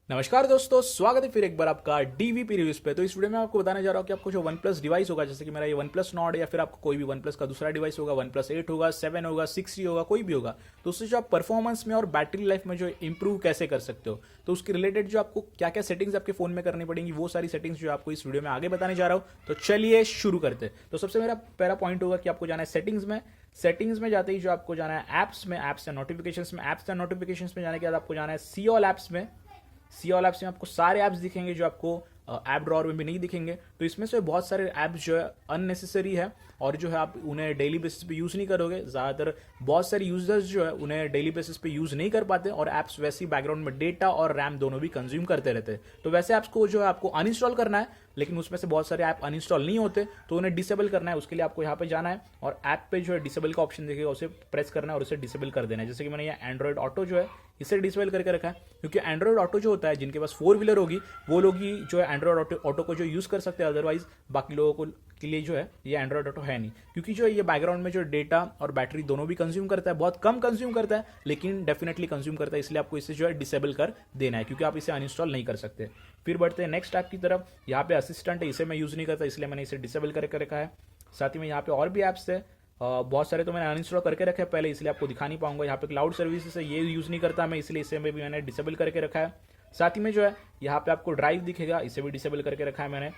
नमस्कार दोस्तों, स्वागत है फिर एक बार आपका डीवीपी रिव्यूज पे। तो इस वीडियो में आपको बताने जा रहा हूँ कि आपको जो वन प्लस डिवाइस होगा, जैसे कि मेरा ये वन प्लस नॉट या फिर आपको कोई भी वन प्लस का दूसरा डिवाइस होगा, वन प्लस 8 होगा, 7 होगा, 6 होगा, कोई भी होगा, तो उससे जो आप परफॉर्मेंस में और बैटरी लाइफ में जो इंप्रूव कैसे कर सकते हो, तो उसके रिलेटेड जो आपको क्या क्या सेटिंग्स आपके फोन में करनी पड़ेंगी, वो सारी सेटिंग्स जो आपको इस वीडियो में आगे बताने जा रहा हूँ। तो चलिए शुरू करते हैं। तो सबसे मेरा पहला पॉइंट होगा कि आपको जाना है सेटिंग्स में जाते ही जो आपको जाना है ऐप्स एंड नोटिफिकेशंस में जाने के बाद आपको जाना है सी ऑल ऐप्स में आपको सारे ऐप्स दिखेंगे जो आपको ऐप ड्रॉअर में भी नहीं दिखेंगे। तो इसमें से बहुत सारे ऐप्स जो है अननेसेसरी है और जो है आप उन्हें डेली बेसिस पे यूज़ नहीं करोगे। ज़्यादातर बहुत सारे यूजर्स जो है उन्हें डेली बेसिस पे यूज़ नहीं कर पाते और ऐप्स वैसे ही बैकग्राउंड में डेटा और रैम दोनों भी कंज्यूम करते रहते हैं। तो वैसे ऐप्स को जो है आपको अनइंस्टॉल करना है, लेकिन उसमें से बहुत सारे ऐप अनइंस्टॉल नहीं होते, तो उन्हें डिसेबल करना है। उसके लिए आपको यहाँ पे जाना है और ऐप पे जो है डिसेबल का ऑप्शन दिखेगा, उसे प्रेस करना है और उसे डिसेबल कर देना है। जैसे कि मैंने ये एंड्रॉइड ऑटो जो है इसे डिसेबल करके रखा है, क्योंकि एंड्रॉइड ऑटो जो होता है, जिनके पास 4 व्हीलर होगी वो लोग ही जो है एंड्रॉइड ऑटो को जो यूज़ कर सकते हैं। अदरवाइज बाकी लोगों को के लिए जो है ये एंड्रॉइड ऑटो है नहीं, क्योंकि जो ये बैकग्राउंड में जो डेटा और बैटरी दोनों भी कंज्यूम करता है। बहुत कम कंज्यूम करता है, लेकिन डेफिनेटली कंज्यूम करता है, इसलिए आपको इसे जो है डिसेबल कर देना है, क्योंकि आप इसे अनइंस्टॉल नहीं कर सकते। फिर बढ़ते हैं नेक्स्ट ऐप की तरफ। यहाँ पे असिस्टेंट है, इसे मैं यूज़ नहीं करता, इसलिए मैंने इसे डिसेबल करके रखा है। साथ ही में यहाँ पे और भी ऐप्स है, बहुत सारे तो मैंने अनइंस्टॉल करके रखे हैं पहले, इसलिए आपको दिखा नहीं पाऊंगा। यहाँ पे क्लाउड सर्विसेज है, ये यूज़ नहीं करता मैं, इसलिए इसे भी मैंने डिसेबल करके रखा है। साथ ही में जो है यहाँ पे आपको ड्राइव दिखेगा, इसे भी डिसेबल करके रखा है मैंने।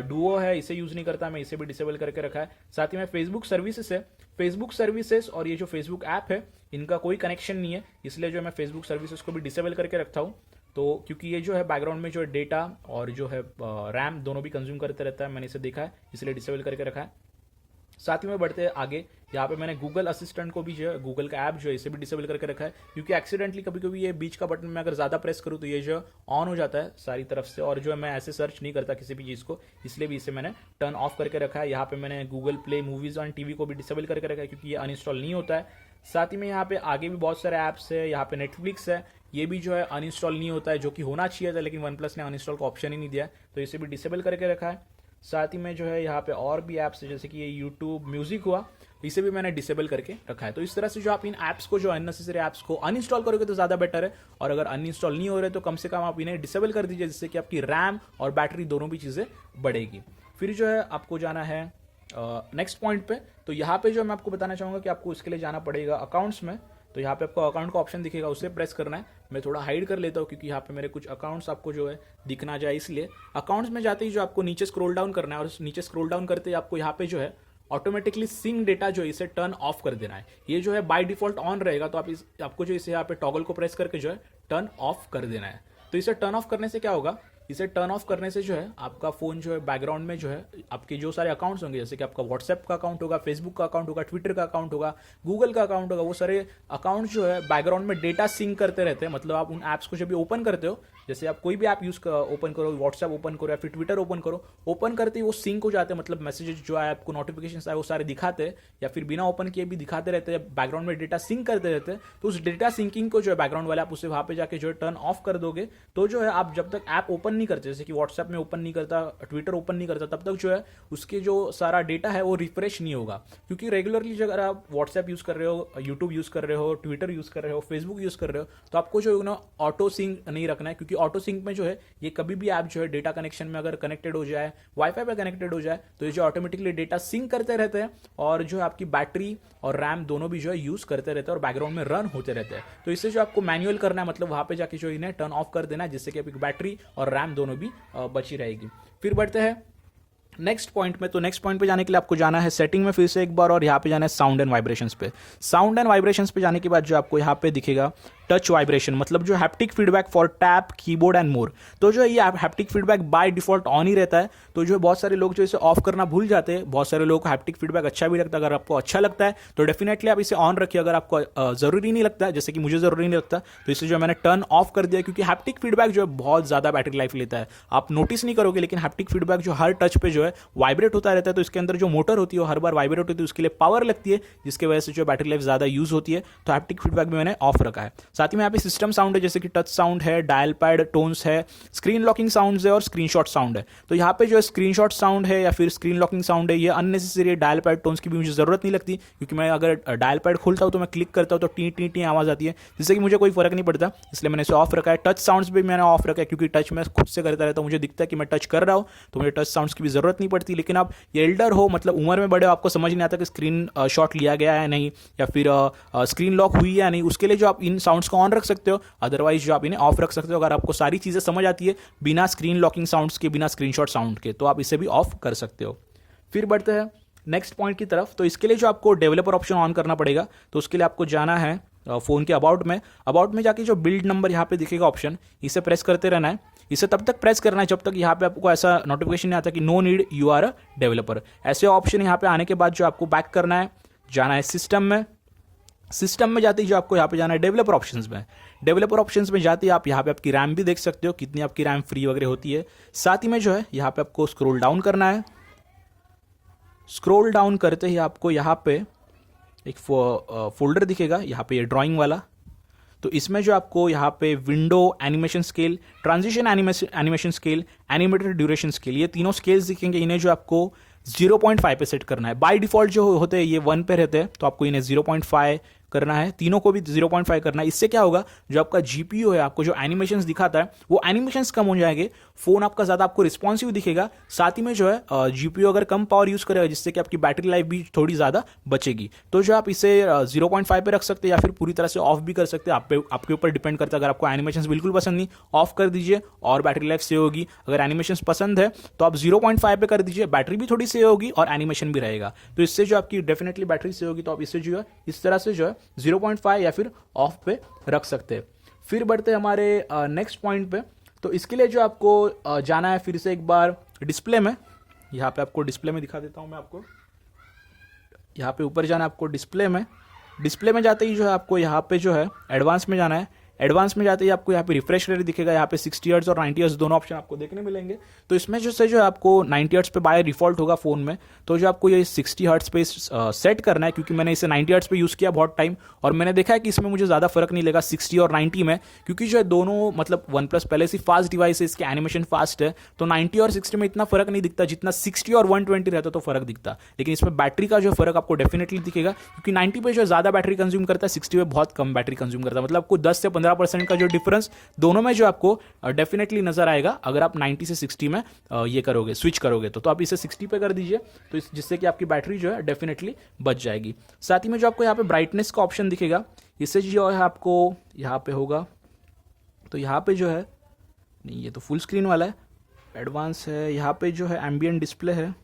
डुओ है, इसे यूज़ नहीं करता मैं, इसे भी डिसेबल करके रखा है। साथ ही में फेसबुक सर्विसेज है, फेसबुक सर्विसेज और ये जो फेसबुक ऐप है इनका कोई कनेक्शन नहीं है, इसलिए जो मैं फेसबुक सर्विसेज को भी डिसेबल करके रखता हूँ। तो क्योंकि ये जो है बैकग्राउंड में जो है डेटा और जो है रैम दोनों भी कंज्यूम करते रहता है, मैंने इसे देखा है, इसलिए डिसेबल करके रखा है। साथ ही में बढ़ते हैं आगे, यहाँ पे मैंने गूगल असिस्टेंट को भी जो है, गूगल का ऐप जो है इसे भी डिसेबल करके रखा है, क्योंकि एक्सीडेंटली कभी कभी ये बीच का बटन में अगर ज़्यादा प्रेस करूँ तो ये जो ऑन हो जाता है सारी तरफ से, और जो है मैं ऐसे सर्च नहीं करता किसी भी चीज़ को, इसलिए भी इसे मैंने टर्न ऑफ करके रखा है। यहाँ पे मैंने Google play movies on TV को भी डिसेबल करके रखा है, क्योंकि ये अनइंस्टॉल नहीं होता है। साथ ही में यहाँ पे आगे भी बहुत सारे ऐप्स है, यहाँ पे नेटफ्लिक्स है, ये भी जो है अनइंस्टॉल नहीं होता है, जो कि होना चाहिए था, लेकिन वन प्लस ने अनइंस्टॉल का ऑप्शन ही नहीं दिया है, तो इसे भी डिसेबल करके रखा है। साथ ही में जो है यहाँ पे और भी ऐप्स है, जैसे कि ये यूट्यूब म्यूजिक हुआ, इसे भी मैंने डिसेबल करके रखा है। तो इस तरह से जो आप इन ऐप्स को, जो अननेसेसरी ऐप्स को अनइंस्टॉल करोगे तो ज़्यादा बेटर है, और अगर अनइंस्टॉल नहीं हो रहे तो कम से कम आप इन्हें डिसेबल कर दीजिए, जिससे कि आपकी रैम और बैटरी दोनों भी चीज़ें बढ़ेगी। फिर जो है आपको जाना है नेक्स्ट पॉइंट पे। तो यहाँ पे जो मैं आपको बताना चाहूँगा कि आपको इसके लिए जाना पड़ेगा अकाउंट्स में। तो यहाँ पे आपको अकाउंट का ऑप्शन दिखेगा, उसे प्रेस करना है। मैं थोड़ा हाइड कर लेता हूँ, क्योंकि यहाँ पे मेरे कुछ अकाउंट्स आपको जो है दिखना जाए, इसलिए अकाउंट्स में जाते ही जो आपको नीचे स्क्रॉल डाउन करना है, और नीचे स्क्रॉल डाउन करते ही आपको यहाँ पे जो है ऑटोमेटिकली सिंक डेटा जो है इसे टर्न ऑफ कर देना है। ये जो है बाय डिफॉल्ट ऑन रहेगा, तो आपको जो इसे यहाँ पे टॉगल को प्रेस करके जो है टर्न ऑफ कर देना है। तो इसे टर्न ऑफ करने से क्या होगा, इसे टर्न ऑफ करने से जो है आपका फ़ोन जो है बैकग्राउंड में जो है आपके जो सारे अकाउंट्स होंगे, जैसे कि आपका व्हाट्सएप का अकाउंट होगा, फेसबुक का अकाउंट होगा, ट्विटर का अकाउंट होगा, गूगल का अकाउंट होगा, वो सारे अकाउंट जो है बैकग्राउंड में डेटा सिंक करते रहते हैं। मतलब आप उन ऐप्स को जब भी ओपन करते हो, जैसे आप कोई भी ऐप ओपन करो, व्हाट्सएप ओपन करो या फिर ट्विटर ओपन करो, ओपन करते ही वो सिंक हो जाते हैं। मतलब मैसेजेस जो है आपको, नोटिफिकेशन आए, वो सारे दिखाते हैं, या फिर बिना ओपन किए भी दिखाते रहते हैं, बैकग्राउंड में डेटा सिंक करते रहते हैं। तो उस डेटा सिंकिंग को जो है बैकग्राउंड वाले आप उसे वहाँ पे जाके जो है टर्न ऑफ कर दोगे, तो जो है आप जब तक ऐप ओपन नहीं करते, जैसे कि व्हाट्सएप में ओपन नहीं करता, ट्विटर ओपन नहीं करता, तब तक जो है उसके जो सारा डेटा है वो रिफ्रेश नहीं होगा। क्योंकि रेगुलरली अगर आप व्हाट्सएप यूज़ कर रहे हो, यूट्यूब यूज़ कर रहे हो, ट्विटर यूज़ कर रहे हो, फेसबुक यूज़ कर रहे हो, तो आपको जो है ना ऑटो सिंक नहीं रखना है, क्योंकि ऑटो सिंक में जो है ये कभी भी ऐप जो है डेटा कनेक्शन में अगर कनेक्टेड हो जाए, वाईफाई पे कनेक्टेड हो जाए, तो ये जो ऑटोमेटिकली डेटा सिंक करते रहते हैं, और जो है आपकी बैटरी और रैम दोनों भी जो है यूज़ करते रहते हैं और बैकग्राउंड में रन होते रहते हैं। तो इससे जो आपको मैनुअल करना है, मतलब वहाँ पे जाके जो इन्हें टर्न ऑफ कर देना है, जिससे कि आपकी बैटरी और रैम दोनों भी बची रहेगी। फिर बढ़ते हैं नेक्स्ट पॉइंट में। तो नेक्स्ट पॉइंट पे जाने के लिए आपको जाना है सेटिंग में फिर से एक बार, और यहाँ पे जाना है साउंड एंड वाइब्रेशंस पे। साउंड एंड वाइब्रेशंस पे जाने के बाद जो आपको यहाँ पे दिखेगा टच वाइब्रेशन, मतलब जो haptic feedback for tap, keyboard and more. तो जो ये haptic feedback by default on ही रहता है, तो जो बहुत सारे लोग जो इसे ऑफ करना भूल जाते हैं। बहुत सारे लोगों को हैप्टिक फीडबैक अच्छा भी लगता है, अगर आपको अच्छा लगता है तो डेफिनेटली आप इसे ऑन रखिए। अगर आपको जरूरी नहीं लगता है, जैसे कि मुझे जरूरी नहीं लगता, तो इसे जो मैंने टर्न ऑफ कर दिया, क्योंकि हैप्टिक फीडबैक जो है बहुत ज़्यादा बैटरी लाइफ लेता है। आप नोटिस नहीं करोगे, लेकिन हैप्टिक फीडबैक जो हर टच पे जो है वाइब्रेट होता रहता है, तो इसके अंदर जो मोटर होती है वो हर बार वाइब्रेट होती है, उसके लिए पावर लगती है, जिसकी वजह से जो बैटरी लाइफ ज़्यादा यूज़ होती है। तो हैप्टिक फीडबैक भी मैंने ऑफ रखा है। साथ ही में यहाँ पे सिस्टम साउंड है, जैसे कि टच साउंड है, डायल पैड टोन्स है, स्क्रीन लॉकिंग साउंड्स है और स्क्रीनशॉट साउंड है। तो यहाँ पे जो है स्क्रीनशॉट साउंड है या फिर स्क्रीन लॉकिंग साउंड है, ये अननेसेसरी है। डायल पैड टोन्स की भी मुझे जरूरत नहीं लगती, क्योंकि मैं अगर डायल पैड खोलता हूँ तो मैं क्लिक करता हूँ तो टी टी टी आवाज़ आती है, जिससे कि मुझे कोई फर्क नहीं पड़ता, इसलिए मैंने इसे ऑफ रखा है। टच साउंड्स भी मैंने ऑफ रखा है, क्योंकि टच मैं खुद से करता रहता हूँ, मुझे दिखता है कि मैं टच कर रहा हूँ, तो मुझे टच साउंड्स की भी जरूरत नहीं पड़ती। लेकिन आप ये एल्डर हो, मतलब उम्र में बड़े हो, आपको समझ नहीं आता कि स्क्रीन शॉट लिया गया है नहीं, या फिर स्क्रीन लॉक हुई है या नहीं, उसके लिए जो आप इन साउंड्स को ऑन रख सकते हो, अदरवाइज जो आप इन्हें ऑफ रख सकते हो। अगर आपको सारी चीज़ें समझ आती है बिना स्क्रीन लॉकिंग साउंड्स के, बिना स्क्रीनशॉट साउंड के, तो आप इसे भी ऑफ कर सकते हो। फिर बढ़ते हैं नेक्स्ट पॉइंट की तरफ। तो इसके लिए जो आपको डेवलपर ऑप्शन ऑन करना पड़ेगा, तो उसके लिए आपको जाना है फ़ोन के अबाउट में जाके जो बिल्ड नंबर यहाँ पे दिखेगा ऑप्शन, इसे प्रेस करते रहना है। इसे तब तक प्रेस करना है जब तक यहाँ पे आपको ऐसा नोटिफिकेशन नहीं आता कि no need you are a developer. ऐसे ऑप्शन यहाँ पे आने के बाद जो आपको बैक करना है, जाना है सिस्टम में जाते ही जो आपको यहाँ पे जाना है डेवलपर ऑप्शंस में जाते ही आप यहाँ पे आपकी रैम भी देख सकते हो, कितनी आपकी रैम फ्री वगैरह होती है। साथ ही में जो है यहाँ पे आपको स्क्रॉल डाउन करना है। स्क्रॉल डाउन करते ही आपको यहाँ पे एक फोल्डर दिखेगा, यहाँ पे ये ड्राइंग वाला। तो इसमें जो आपको यहाँ पे window animation scale, transition animation scale, animated duration scale, ये तीनों स्केल्स दिखेंगे। इन्हें जो आपको 0.5 पे सेट करना है। बाय डिफॉल्ट जो होते हैं ये 1 पे रहते हैं, तो आपको इन्हें 0.5 करना है, तीनों को भी 0.5 करना है। इससे क्या होगा, जो आपका जीपीयू है आपको जो एनिमेशंस दिखाता है वो एनिमेशंस कम हो जाएंगे, फोन आपका ज़्यादा आपको रिस्पॉन्सिव दिखेगा। साथ ही में जो है जीपीयू अगर कम पावर यूज़ करेगा, जिससे कि आपकी बैटरी लाइफ भी थोड़ी ज़्यादा बचेगी। तो जो आप इसे 0.5 पे रख सकते हैं या फिर पूरी तरह से ऑफ भी कर सकते हैं, आपके ऊपर डिपेंड करता है। अगर आपको एनिमेशंस बिल्कुल पसंद नहीं, ऑफ कर दीजिए और बैटरी लाइफ सेव होगी। अगर एनिमेशंस पसंद है तो आप 0.5 पे कर दीजिए, बैटरी भी थोड़ी सेव होगी और एनिमेशन भी रहेगा। तो इससे जो आपकी डेफिनेटली बैटरी सेव होगी। तो आप इससे जो है इस तरह से जो है 0.5 या फिर ऑफ पे रख सकते हैं। फिर बढ़ते हैं हमारे नेक्स्ट पॉइंट पे। तो इसके लिए जो आपको जाना है फिर से एक बार डिस्प्ले में, यहाँ पे आपको डिस्प्ले में दिखा देता हूँ मैं आपको। यहाँ पे ऊपर जाना है आपको डिस्प्ले में जाते ही जो है आपको यहाँ पे जो है एडवांस में जाना है। एडवांस में जाते ही आपको यहाँ पे रिफ्रेश रेट दिखेगा, यहाँ पे 60 हर्ट्ज और 90 हर्ट्ज दोनों ऑप्शन आपको देखने मिलेंगे। तो इसमें जो है आपको 90 हर्ट्ज पे बाय डिफॉल्ट होगा फ़ोन में, तो जो आपको ये 60 हर्ट्ज पे सेट करना है, क्योंकि मैंने इसे 90 हर्ट्ज पे यूज़ किया बहुत टाइम और मैंने देखा है कि इसमें मुझे ज़्यादा फर्क नहीं लगा 60 और 90 में, क्योंकि जो है दोनों मतलब OnePlus पहले से फास्ट डिवाइस है, इसके एनिमेशन फास्ट है, तो 90 और 60 में इतना फर्क नहीं दिखता जितना 60 और 120 रहता तो फर्क दिखता। लेकिन इसमें बैटरी का जो फर्क आपको डेफिनेटली दिखेगा, क्योंकि 90 पे जो ज़्यादा बैटरी कंज्यूम करता है, 60 पे बहुत कम बैटरी कंज्यूम करता है। मतलब आपको 10 से 15% का जो डिफरेंस दोनों में जो आपको डेफिनेटली नजर आएगा अगर आप 90 से 60 में ये करोगे, स्विच करोगे। तो आप इसे 60 पे कर दीजिए, तो जिससे कि आपकी बैटरी जो है डेफिनेटली बच जाएगी। साथ ही में जो आपको यहाँ पे ब्राइटनेस का ऑप्शन दिखेगा, इससे जो है आपको यहाँ पे होगा, तो यहाँ पे जो है नहीं, ये तो फुल स्क्रीन वाला है, एडवांस है। यहाँ पे जो है एम्बिएंट डिस्प्ले है,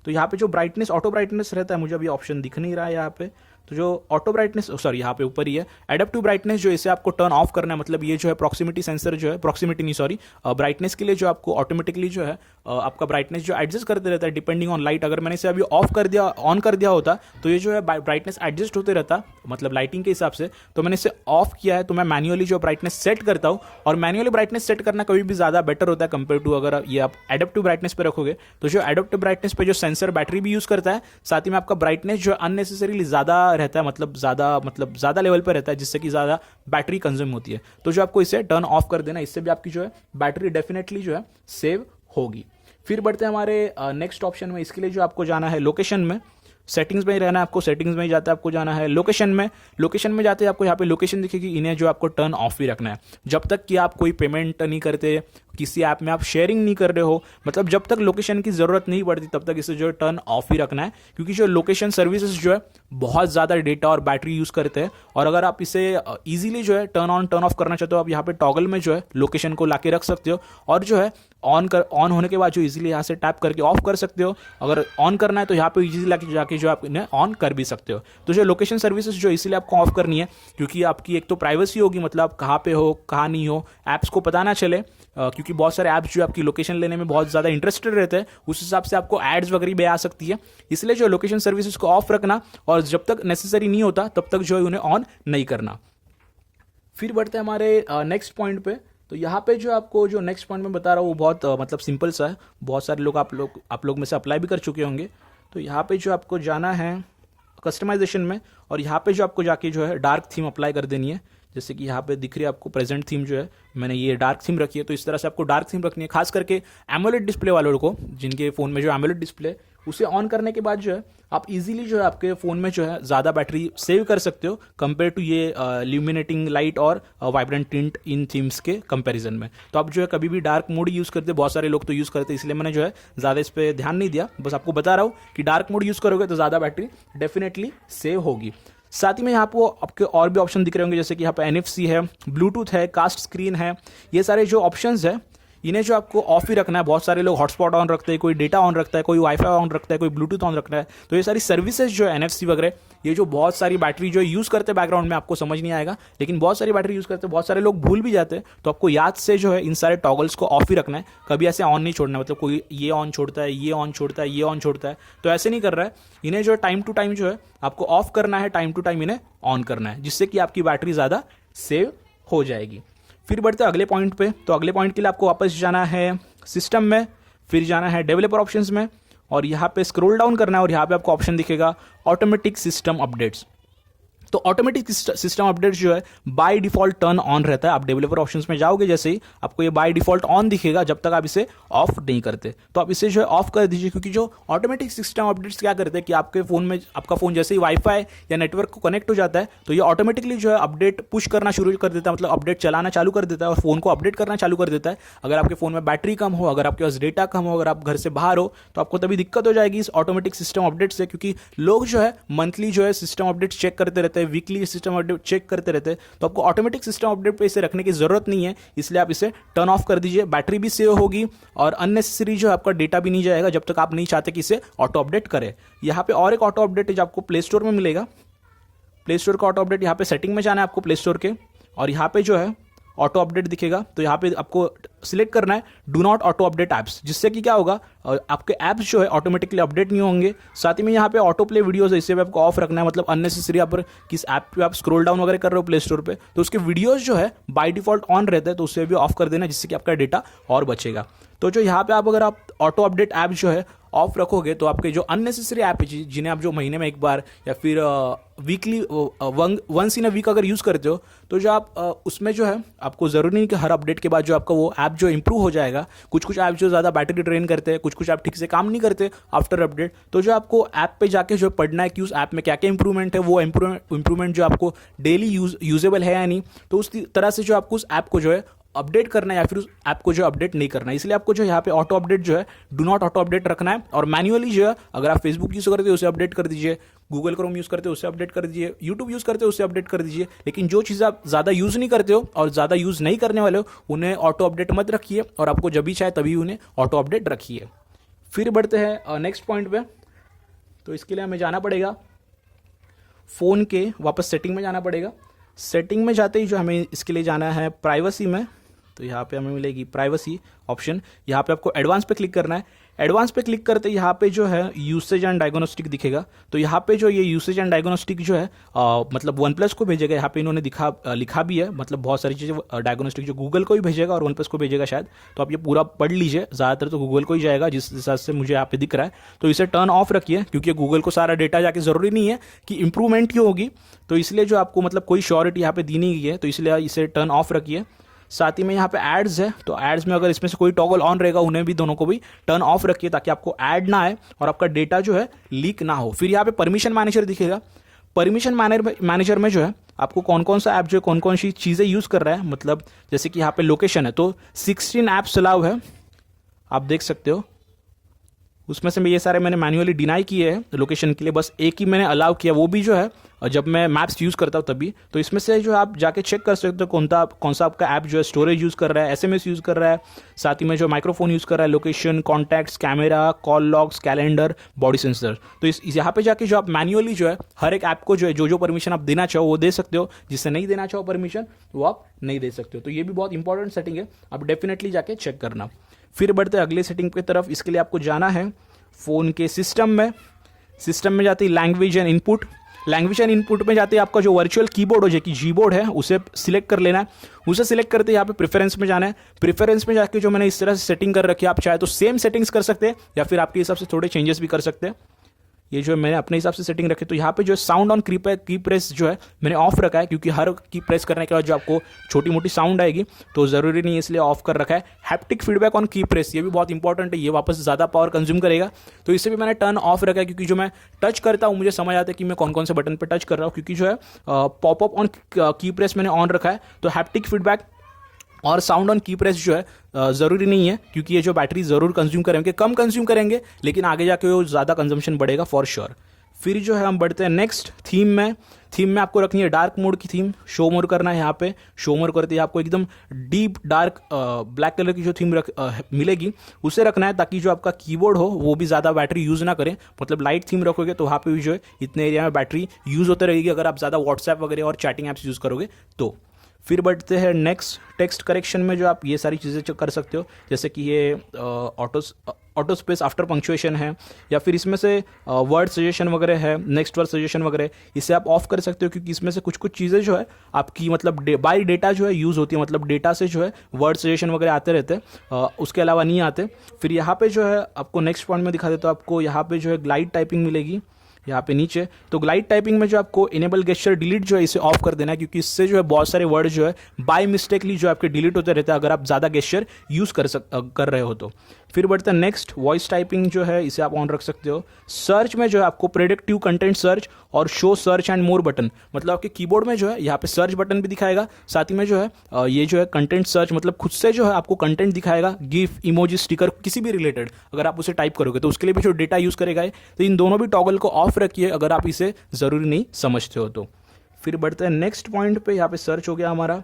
तो यहाँ पे जो ब्राइटनेस ऑटो ब्राइटनेस रहता है, मुझे अभी ऑप्शन दिख नहीं रहा है यहाँ पे। तो जो ऑटो ब्राइटनेस, सॉरी यहाँ पे ऊपर ही है एडेप्टिव ब्राइटनेस, जो इसे आपको टर्न ऑफ करना है। मतलब ये जो है प्रॉक्सिमिटी सेंसर जो है, प्रॉक्सिमिटी नहीं सॉरी ब्राइटनेस के लिए जो आपको ऑटोमेटिकली जो है आपका ब्राइटनेस जो एडजस्ट करते रहता है डिपेंडिंग ऑन लाइट। अगर मैंने इसे अभी ऑन कर दिया होता तो ये जो है ब्राइटनेस एडजस्ट होते रहता, मतलब लाइटिंग के हिसाब से। तो मैंने इसे ऑफ किया है, तो मैं मैन्युअली जो ब्राइटनेस सेट करता हूँ, और मैन्युअली ब्राइटनेस सेट करना कभी भी ज़्यादा बेटर होता है कंपेयर टू अगर ये आप एडेप्टिव ब्राइटनेस पे रखोगे। तो जो एडेप्टिव ब्राइटनेस पे जो सेंसर बैटरी भी यूज़ करता है, साथ ही में आपका ब्राइटनेस जो अननेसेसरीली ज़्यादा रहता है, मतलब ज़्यादा लेवल पर रहता है, जिससे कि ज़्यादा बैटरी कंज्यूम होती है। तो जो आपको इसे टर्न ऑफ कर देना, इससे भी आपकी जो है बैटरी डेफिनेटली जो है सेव होगी। फिर बढ़ते हैं हमारे नेक्स्ट ऑप्शन में। इसके लिए जो आपको जाना है लोकेशन में, सेटिंग्स में ही रहना है आपको, सेटिंग्स में ही जाते आपको जाना है लोकेशन में जाते आपको यहाँ पे लोकेशन दिखेगी, इन्हें जो आपको टर्न ऑफ ही रखना है। जब तक कि आप कोई पेमेंट नहीं करते, किसी ऐप में आप शेयरिंग नहीं कर रहे हो, मतलब जब तक लोकेशन की ज़रूरत नहीं पड़ती तब तक इसे जो है टर्न ऑफ ही रखना है। क्योंकि जो लोकेशन सर्विसेज जो है बहुत ज़्यादा डेटा और बैटरी यूज़ करते हैं, और अगर आप इसे ईजिली जो है टर्न ऑफ करना चाहते हो, आप यहाँ पे टॉगल में जो है लोकेशन को लाके रख सकते हो, और जो है ऑन होने के बाद जो इजीली यहाँ से टैप करके ऑफ कर सकते हो। अगर ऑन करना है तो यहाँ पे इजीली लाके जाके जो आप इन्हें ऑन कर भी सकते हो। तो जो लोकेशन सर्विसेज जो इसीलिए आपको ऑफ करनी है, क्योंकि आपकी एक तो प्राइवेसी होगी, मतलब आप कहाँ पे हो कहाँ नहीं हो, ऐप्स को पता ना चले, क्योंकि बहुत सारे ऐप्स जो आपकी लोकेशन लेने में बहुत ज़्यादा इंटरेस्टेड रहते हैं, उस हिसाब से आपको एड्स वगैरह भी आ सकती है। इसलिए जो लोकेशन सर्विसेज को ऑफ रखना, और जब तक नेसेसरी नहीं होता तब तक जो है उन्हें ऑन नहीं करना। फिर बढ़ते हैं हमारे नेक्स्ट पॉइंट पे। तो यहाँ पे जो आपको जो नेक्स्ट पॉइंट में बता रहा हूँ वो बहुत मतलब सिंपल सा है, बहुत सारे लोग आप लोग में से अप्लाई भी कर चुके होंगे। तो यहाँ पे जो आपको जाना है कस्टमाइजेशन में, और यहाँ पे जो आपको जाके जो है डार्क थीम अप्लाई कर देनी है। जैसे कि यहाँ पे दिख रही है आपको प्रेजेंट थीम जो है, मैंने ये डार्क थीम रखी है। तो इस तरह से आपको डार्क थीम रखनी है, खास करके एमोलेड डिस्प्ले वालों को, जिनके फ़ोन में जो एमोलेड डिस्प्ले, उसे ऑन करने के बाद जो है आप इजीली जो है आपके फ़ोन में जो है ज़्यादा बैटरी सेव कर सकते हो कंपेयर टू ये ल्यूमिनेटिंग लाइट और वाइब्रेंट टिंट इन थीम्स के कंपैरिजन में। तो आप जो है कभी भी डार्क मोड यूज़ करते, बहुत सारे लोग तो यूज़ करते, इसलिए मैंने जो है ज़्यादा इस पर ध्यान नहीं दिया, बस आपको बता रहा हूँ कि डार्क मोड यूज़ करोगे तो ज़्यादा बैटरी डेफिनेटली सेव होगी। साथ ही में यहाँ पे आपके और भी ऑप्शन दिख रहे होंगे, जैसे कि यहाँ पे NFC है, ब्लूटूथ है, कास्ट स्क्रीन है। ये सारे जो ऑप्शंस है इन्हें जो आपको ऑफ ही रखना है। बहुत सारे लोग हॉटस्पॉट ऑन रखते हैं, कोई डेटा ऑन रखता है, कोई वाईफाई ऑन रखता है, कोई ब्लूटूथ ऑन रखता है। तो ये सारी सर्विसेज जो है NFC वगैरह, ये जो बहुत सारी बैटरी जो यूज़ करते हैं बैकग्राउंड में, आपको समझ नहीं आएगा, लेकिन बहुत सारी बैटरी यूज़ करते हैं, बहुत सारे लोग भूल भी जाते हैं। तो आपको याद से जो है इन सारे टॉगल्स को ऑफ ही रखना है, कभी ऐसे ऑन नहीं छोड़ना है। मतलब कोई ये ऑन छोड़ता है, ये ऑन छोड़ता है, ये ऑन छोड़ता है, तो ऐसे नहीं कर रहा है। इन्हें जो है टाइम टू टाइम जो है आपको ऑफ करना है, टाइम टू टाइम इन्हें ऑन करना है, जिससे कि आपकी बैटरी ज़्यादा सेव हो जाएगी। फिर बढ़ते हैं अगले पॉइंट पे। तो अगले पॉइंट के लिए आपको वापस जाना है सिस्टम में, फिर जाना है डेवलपर ऑप्शंस में, और यहाँ पे स्क्रॉल डाउन करना है और यहाँ पे आपको ऑप्शन दिखेगा ऑटोमेटिक सिस्टम अपडेट्स। तो ऑटोमेटिक सिस्टम अपडेट जो है बाय डिफॉल्ट टर्न ऑन रहता है। आप डेवलपर ऑप्शंस में जाओगे जैसे ही, आपको ये बाय डिफॉल्ट ऑन दिखेगा जब तक आप इसे ऑफ नहीं करते। तो आप इसे जो है ऑफ कर दीजिए, क्योंकि जो ऑटोमेटिक सिस्टम अपडेट्स क्या करते हैं कि आपके फ़ोन में, आपका फ़ोन जैसे ही वाईफाई या नेटवर्क को कनेक्ट हो जाता है तो ये ऑटोमेटिकली जो है अपडेट पुश करना शुरू कर देता है, मतलब अपडेट चलाना चालू कर देता है और फ़ोन को अपडेट करना चालू कर देता है। अगर आपके फ़ोन में बैटरी कम हो, अगर आपके पास डेटा कम हो, अगर आप घर से बाहर हो, तो आपको तभी दिक्कत हो जाएगी इस ऑटोमेटिक सिस्टम अपडेट से, क्योंकि लोग जो है मंथली जो है सिस्टम अपडेट चेक करते रहते हैं, वीकली सिस्टम चेक करते रहते हैं। तो आपको ऑटोमेटिक सिस्टम अपडेट पे इसे रखने की जरूरत नहीं है, इसलिए आप इसे टर्न ऑफ कर दीजिए। बैटरी भी सेव होगी और अननेसेसरी जो आपका डेटा भी नहीं जाएगा, जब तक आप नहीं चाहते कि इसे ऑटो अपडेट करे। यहाँ पे और एक ऑटो अपडेट है जो आपको प्ले स्टोर में मिलेगा। प्ले स्टोर का ऑटो अपडेट, यहाँ पे सेटिंग में जाना है आपको प्ले स्टोर के, और यहाँ पे जो है ऑटो अपडेट दिखेगा। तो यहाँ पे आपको सिलेक्ट करना है do not auto update apps, जिससे कि क्या होगा, आपके ऐप्स जो है ऑटोमेटिकली अपडेट नहीं होंगे। साथ ही में यहाँ पे ऑटो प्ले वीडियोस है, इसे भी आपको ऑफ रखना है। मतलब अननेसेसरी आप किस ऐप पे आप स्क्रॉल डाउन वगैरह कर रहे हो प्ले स्टोर पे, तो उसके वीडियोस जो है बाय डिफॉल्ट ऑन रहते हैं, तो उसे भी ऑफ कर देना, जिससे कि आपका डेटा और बचेगा। तो जो यहाँ पे आप अगर आप ऑटो अपडेट ऐप जो है ऑफ रखोगे तो आपके जो अननेसेसरी ऐप है, जिन्हें आप जो महीने में एक बार या फिर weekly once in a week अगर यूज़ करते हो, तो जो आप उसमें जो है आपको ज़रूरी नहीं कि हर अपडेट के बाद जो आपका वो ऐप जो इंप्रूव हो जाएगा। कुछ कुछ ऐप जो ज़्यादा बैटरी ड्रेन करते हैं, कुछ कुछ ऐप ठीक से काम नहीं करते आफ्टर अपडेट। तो जो आपको ऐप पे जाके जो पढ़ना है कि उस ऐप में क्या क्या इंप्रूवमेंट है, वो इंप्रूवमेंट जो आपको डेली यूजेबल है या नहीं, तो उस तरह से जो आपको उस ऐप को जो है अपडेट करना है या फिर उस ऐप को जो अपडेट नहीं करना है। इसलिए आपको जो यहाँ पे ऑटो अपडेट जो है डू नॉट ऑटो अपडेट रखना है, और मैन्युअली जो है अगर आप फेसबुक यूज़ करते हो उसे अपडेट कर दीजिए, गूगल क्रोम यूज़ करते हो उसे अपडेट कर दीजिए, यूट्यूब यूज़ करते हो उसे अपडेट कर दीजिए। लेकिन जो चीज़ आप ज़्यादा यूज़ नहीं करते हो और ज़्यादा यूज़ नहीं करने वाले हो, उन्हें ऑटो अपडेट मत रखिए, और आपको जब भी चाहे तभी उन्हें ऑटो अपडेट रखिए। फिर बढ़ते हैं नेक्स्ट पॉइंट पे। तो इसके लिए हमें जाना पड़ेगा फ़ोन के वापस सेटिंग में जाना पड़ेगा। सेटिंग में जाते ही जो हमें इसके लिए जाना है प्राइवेसी में। तो यहाँ पे हमें मिलेगी प्राइवेसी ऑप्शन, यहाँ पे आपको एडवांस पे क्लिक करना है। एडवांस पे क्लिक करते यहाँ पे जो है यूसेज एंड डायग्नोस्टिक दिखेगा। तो यहाँ पे जो ये यूसेज एंड डायग्नोस्टिक जो है मतलब OnePlus को भेजेगा, यहाँ पे इन्होंने लिखा भी है, मतलब बहुत सारी चीज़ें डायग्नोस्टिक जो गूगल को भी भेजेगा और OnePlus को भेजेगा शायद। तो आप ये पूरा पढ़ लीजिए, ज़्यादातर तो गूगल को ही जाएगा जिस हिसाब से मुझे यहाँ पे दिख रहा है। तो इसे टर्न ऑफ रखिए, क्योंकि गूगल को सारा डेटा जाके ज़रूरी नहीं है कि इंप्रूवमेंट की होगी, तो इसलिए जो आपको मतलब कोई श्योरिटी यहाँ पे दी नहीं गई है, तो इसलिए इसे टर्न ऑफ रखिए। साथ ही में यहाँ पे एड्स है, तो एड्स में अगर इसमें से कोई टॉगल ऑन रहेगा, उन्हें भी दोनों को भी टर्न ऑफ रखिए, ताकि आपको ऐड ना आए और आपका डेटा जो है लीक ना हो। फिर यहाँ पे परमिशन मैनेजर दिखेगा। परमिशन मैनेजर में जो है आपको कौन कौन सा ऐप जो है कौन कौन सी चीज़ें यूज़ कर रहा है, मतलब जैसे कि यहाँ पे लोकेशन है, तो 16 ऐप्स अलाउ है, आप देख सकते हो। उसमें से ये सारे मैंने मैन्युअली डिनाई किए हैं लोकेशन के लिए, बस एक ही मैंने अलाउ किया, वो भी जो है जब मैं मैप्स यूज़ करता हूँ तभी। तो इसमें से जो आप जाके चेक कर सकते हो कौन सा आपका ऐप जो है स्टोरेज यूज़ कर रहा है, SMS यूज़ कर रहा है, साथ ही में जो माइक्रोफोन यूज़ कर रहा है, location, contacts, camera, call logs, calendar, body sensor. तो यहाँ पे जाके जो आप मैन्युअली जो है हर एक ऐप को जो है जो परमिशन आप देना चाहो वो दे सकते हो, जिससे नहीं देना चाहो परमिशन वो आप नहीं दे सकते हो। तो ये भी बहुत इंपॉर्टेंट सेटिंग है, आप डेफिनेटली जाके चेक करना। फिर बढ़ते अगले सेटिंग की तरफ। इसके लिए आपको जाना है फ़ोन के सिस्टम में जाते ही लैंग्वेज एंड इनपुट में जाते ही आपका जो वर्चुअल कीबोर्ड हो, जो कि जीबोर्ड है, उसे सिलेक्ट कर लेना है। उसे सिलेक्ट करते यहाँ पे प्रेफरेंस में जाना है। प्रेफरेंस में जाके जो मैंने इस तरह से सेटिंग कर रखी है, आप चाहे तो सेम सेटिंग्स कर सकते हैं या फिर आपके हिसाब से थोड़े चेंजेस भी कर सकते हैं। ये जो है मैंने अपने हिसाब से सेटिंग रखी। तो यहाँ पे जो साउंड ऑन की प्रेस जो है मैंने ऑफ रखा है, क्योंकि हर की प्रेस करने के बाद जो आपको छोटी मोटी साउंड आएगी तो ज़रूरी नहीं है, इसलिए ऑफ कर रखा है। हैप्टिक फीडबैक ऑन की प्रेस, ये भी बहुत इंपॉर्टेंट है, ये वापस ज़्यादा पावर कंज्यूम करेगा, तो इसे भी मैंने टर्न ऑफ रखा है, क्योंकि जो मैं टच करता हूँ मुझे समझ आता है कि मैं कौन कौन से बटन पर टच कर रहा हूँ। क्योंकि जो है पॉपअप ऑन की प्रेस मैंने ऑन रखा है, तो हैप्टिक फीडबैक और साउंड ऑन की प्रेस जो है ज़रूरी नहीं है, क्योंकि ये जो बैटरी ज़रूर कंज्यूम करेंगे, कम कंज्यूम करेंगे, लेकिन आगे जाके वो ज़्यादा कंजम्पशन बढ़ेगा फॉर श्योर। फिर जो है हम बढ़ते हैं नेक्स्ट थीम में आपको रखनी है डार्क मोड की थीम, शो मोर करना है। यहाँ पे शो मोर करते ही आपको एकदम डीप डार्क ब्लैक कलर की जो थीम मिलेगी उसे रखना है, ताकि जो आपका कीबोर्ड हो वो भी ज़्यादा बैटरी यूज़ ना करे। मतलब लाइट थीम रखोगे तो वहाँ पे भी जो है इतने एरिया में बैटरी यूज़ होते रहेगी, अगर आप ज़्यादा व्हाट्सएप वगैरह और चैटिंग ऐप्स यूज़ करोगे तो। फिर बढ़ते हैं नेक्स्ट टेक्स्ट करेक्शन में, जो आप ये सारी चीज़ें कर सकते हो, जैसे कि ये ऑटो स्पेस आफ्टर पंक्चुएशन है, या फिर इसमें से वर्ड सजेशन वगैरह है, नेक्स्ट वर्ड सजेशन वगैरह, इसे आप ऑफ कर सकते हो, क्योंकि इसमें से कुछ कुछ चीज़ें जो है आपकी मतलब बाय डेटा जो है यूज़ होती है, मतलब डेटा से जो है वर्ड सजेशन वगैरह आते रहते हैं, उसके अलावा नहीं आते। फिर यहाँ पे जो है आपको नेक्स्ट पॉइंट में दिखा देता हूँ, आपको यहाँ पे जो है ग्लाइड टाइपिंग मिलेगी यहाँ पे नीचे। तो ग्लाइड टाइपिंग में जो आपको इनेबल गेस्चर डिलीट जो है इसे ऑफ कर देना है, क्योंकि इससे जो है बहुत सारे वर्ड जो है बाय मिस्टेकली जो आपके डिलीट होते रहते हैं, अगर आप ज़्यादा गेस्चर यूज़ कर रहे हो तो। फिर बढ़ता है नेक्स्ट वॉइस टाइपिंग जो है, इसे आप ऑन रख सकते हो। सर्च में जो है आपको प्रेडिक्टिव कंटेंट सर्च और show search and more button, मतलब आपके कीबोर्ड में जो है यहाँ पे सर्च बटन भी दिखाएगा, साथ ही में जो है ये जो है कंटेंट सर्च, मतलब खुद से जो है आपको कंटेंट दिखाएगा, गिफ, इमोजी, स्टिकर, किसी भी रिलेटेड अगर आप उसे टाइप करोगे तो उसके लिए भी जो डेटा यूज़ करेगा। तो इन दोनों भी टॉगल को ऑफ रखिए अगर आप इसे ज़रूरी नहीं समझते हो तो। फिर बढ़ते हैं नेक्स्ट पॉइंट पे, यहाँ पे सर्च हो गया हमारा,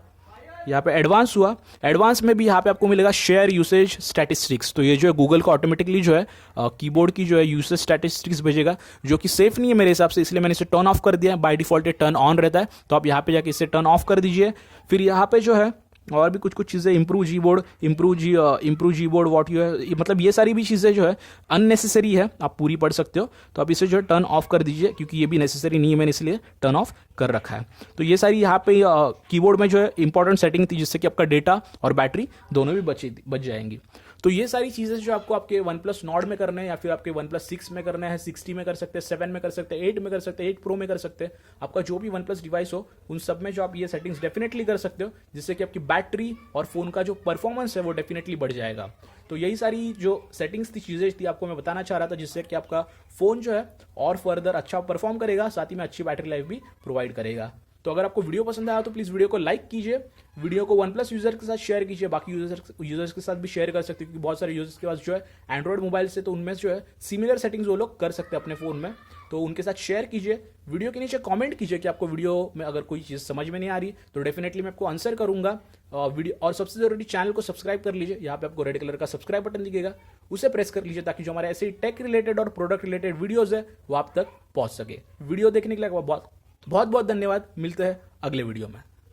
यहाँ पे एडवांस हुआ। एडवांस में भी यहाँ पे आपको मिलेगा शेयर यूसेज स्टैटिस्टिक्स। तो ये जो है गूगल को ऑटोमेटिकली जो है कीबोर्ड की जो है यूसेज स्टैटिस्टिक्स भेजेगा, जो कि सेफ नहीं है मेरे हिसाब से, इसलिए मैंने इसे टर्न ऑफ कर दिया। बाय डिफॉल्ट ये टर्न ऑन रहता है, तो आप यहाँ पे जाके इसे टर्न ऑफ कर दीजिए। फिर यहाँ पे जो है और भी कुछ कुछ चीज़ें, improve Gboard what you है, मतलब ये सारी भी चीज़ें जो है अननेसेसरी है, आप पूरी पढ़ सकते हो, तो आप इसे जो है टर्न ऑफ कर दीजिए, क्योंकि ये भी नेसेसरी नहीं है, मैंने इसलिए टर्न ऑफ कर रखा है। तो ये सारी यहाँ पे कीबोर्ड में जो है इंपॉर्टेंट सेटिंग थी, जिससे कि आपका डेटा और बैटरी दोनों भी बच जाएंगी। तो ये सारी चीज़ें जो आपको आपके OnePlus Nord में करने हैं, या फिर आपके OnePlus 6 में करना है, 60 में कर सकते हैं, 7 में कर सकते हैं, 8 में कर सकते हैं, 8 Pro में कर सकते हैं, आपका जो भी OnePlus डिवाइस हो उन सब में जो आप ये सेटिंग्स डेफिनेटली कर सकते हो, जिससे कि आपकी बैटरी और फ़ोन का जो परफॉर्मेंस है वो डेफिनेटली बढ़ जाएगा। तो यही सारी जो सेटिंग्स थी, चीज़ें थी, आपको मैं बताना चाह रहा था, जिससे कि आपका फ़ोन जो है और फर्दर अच्छा परफॉर्म करेगा, साथ ही में अच्छी बैटरी लाइफ भी प्रोवाइड करेगा। तो अगर आपको वीडियो पसंद आया तो प्लीज़ वीडियो को लाइक कीजिए, वीडियो को OnePlus यूज़र के साथ शेयर कीजिए, बाकी यूजर्स के साथ भी शेयर कर सकते हैं, क्योंकि बहुत सारे यूजर्स के पास जो है एंड्रॉयड मोबाइल से, तो उनमें जो है सिमिलर सेटिंग्स वो लोग कर सकते हैं अपने फ़ोन में, तो उनके साथ शेयर कीजिए। वीडियो के नीचे कमेंट कीजिए कि आपको वीडियो में अगर कोई चीज़ समझ में नहीं आ रही तो डेफिनेटली मैं आपको आंसर करूंगा वीडियो। और सबसे ज़रूरी, चैनल को सब्सक्राइब कर लीजिए, यहाँ पे आपको रेड कलर का सब्सक्राइब बटन दिखेगा, उसे प्रेस कर लीजिए, ताकि जो हमारे ऐसे टेक रिलेटेड और प्रोडक्ट रिलेटेड वीडियोज़ है वो आप तक पहुँच सके। वीडियो देखने के लिए बहुत बहुत धन्यवाद, मिलते हैं अगले वीडियो में।